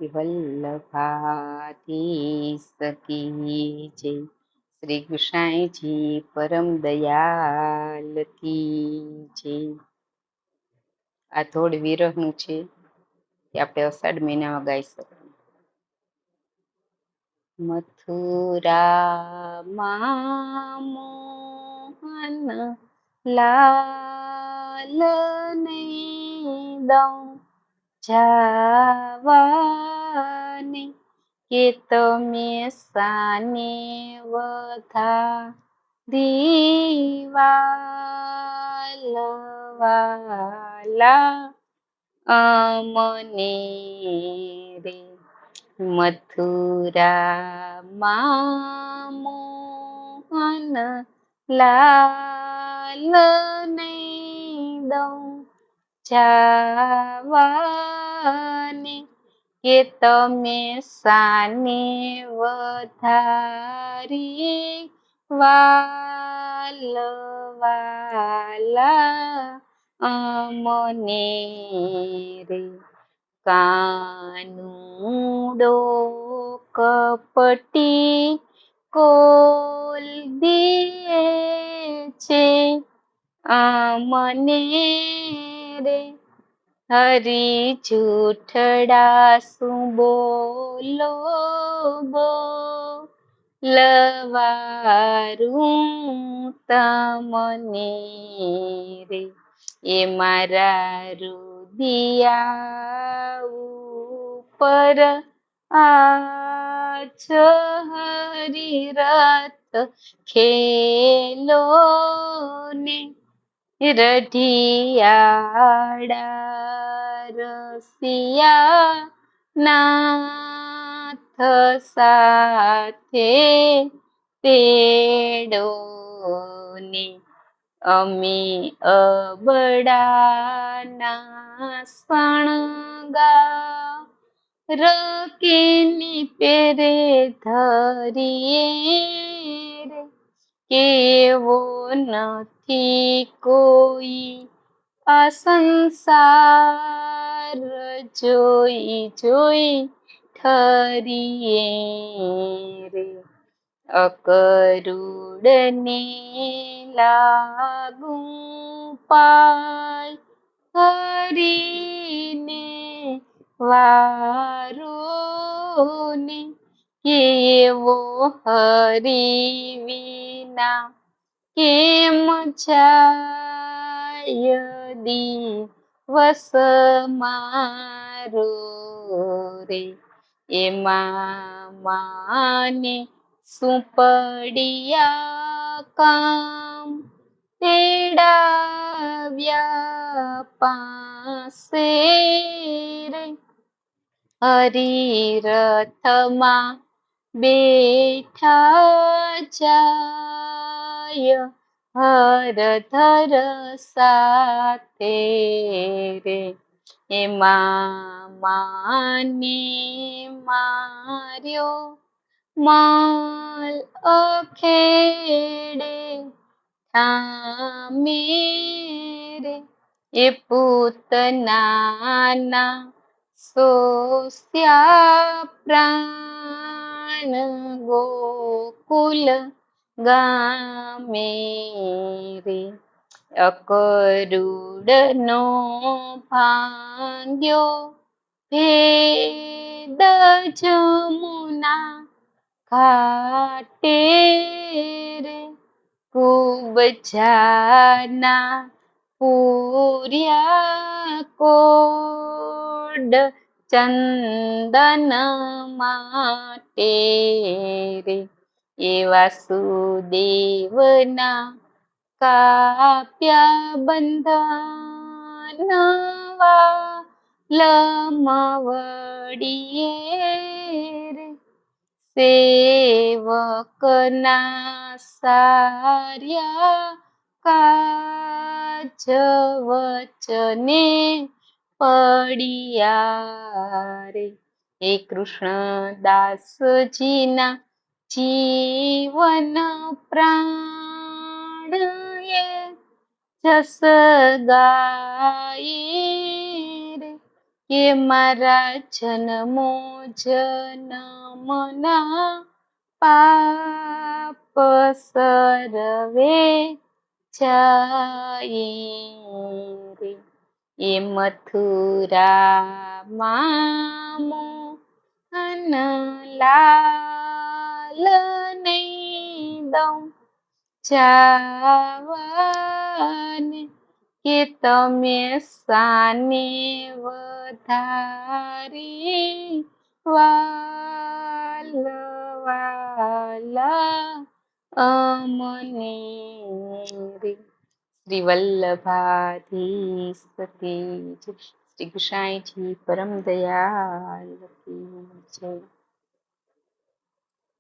વલ્લભાધીશ કી જય. શ્રી કૃષ્ણજી પરમ દયાલ કી જય. આ થોડ વિરહનું છે કે આપણે અષાઢ મહિનામાં ગાઈ શકીએ. મથુરા મોહન લાલ ને દઉં જાવાને કે તમે સાને વધા દીવાલવાલા અમને રે. મથુરા મોહન લાલ ને દઉં જાવાને કે તમે સાને વધારી વાલવાલા અમને રે. કાનુડો કપટી કોલ દીએ છે અમને રે. હરી જૂઠડા શું બોલો બોલવારું તમને રે. એ મારા રુદિયા ઉપર આજ હરિરથ ખેલો ને રઢિયાળા રસિયા નાથ સાથે તેડો ને. અમે અબડાના સણગા રકેની પેરે ધરીએ રે. કેવો નથી કોઈ આ સંસાર જોઈ જોઈ ઠરીએ રે. અકરુડને લાગુ પાય હરીને વારો ને. કેવો હરી વિના કેમ જાય દિવસ મારો રે. એમાં માને શું પડિયા કામ તેડાવ્યા પાસે રે. હરિરથમાં બેઠા જાય હરધર સાથે રે. એમાં માને માર્યો માલ અખેડે ઠામે રે. એ પૂતનાના સોસ્યા પ્રાણ ગોકુલ ગામે રે. અકરુડનો ભાંગ્યો ભેદ જમુના ઘાટે રે. ખૂબ જાના પૂર્યા કોડ ચંદન માટે રે. એ વાસુદેવના કાપ્યા બંધન લમવડીએ રે. સેવકના સાર્યા કાજ વચને પડિયા રે. હે કૃષ્ણદાસજીના જીવન પ્રાણ જસ ગાયે રે. કે મારા જન્મો જન્મના પાપ સર્વે જાય રે. એ મથુરામાં મોહનલાલ નહીં દઉં જાવાને, કે તમે સાને વધારી વાલવાલા અમને રે. શ્રી વલ્લભાધીશ કી જય. શ્રી ગુસાઈજી પરમ દયાલ કી જય.